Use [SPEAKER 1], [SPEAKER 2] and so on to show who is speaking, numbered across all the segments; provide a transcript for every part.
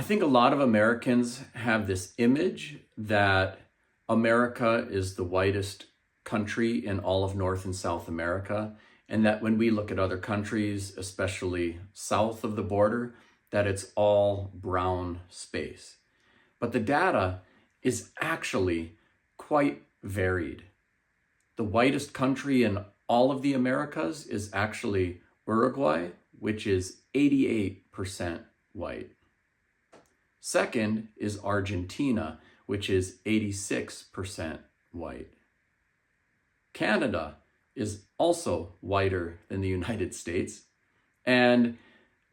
[SPEAKER 1] think a lot of Americans have this image that America is the whitest country in all of North and South America, and that when we look at other countries, especially south of the border, that it's all brown space. But the data is actually quite varied. The whitest country in all of the Americas is actually Uruguay, which is 88% white. Second is Argentina, which is 86% white. Canada is also whiter than the United States, and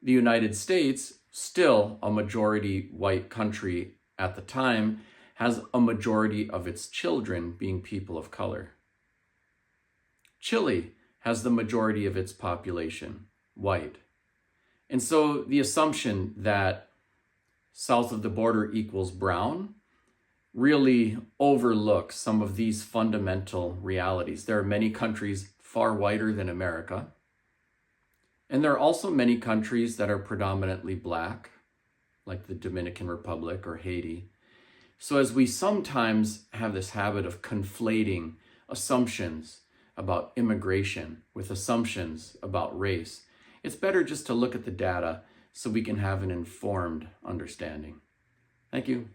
[SPEAKER 1] the United States, still a majority white country at the time, has a majority of its children being people of color. Chile has the majority of its population white. And so the assumption that south of the border equals brown really overlooks some of these fundamental realities. There are many countries far whiter than America. And there are also many countries that are predominantly black, like the Dominican Republic or Haiti. So as we sometimes have this habit of conflating assumptions about immigration with assumptions about race, it's better just to look at the data so we can have an informed understanding. Thank you.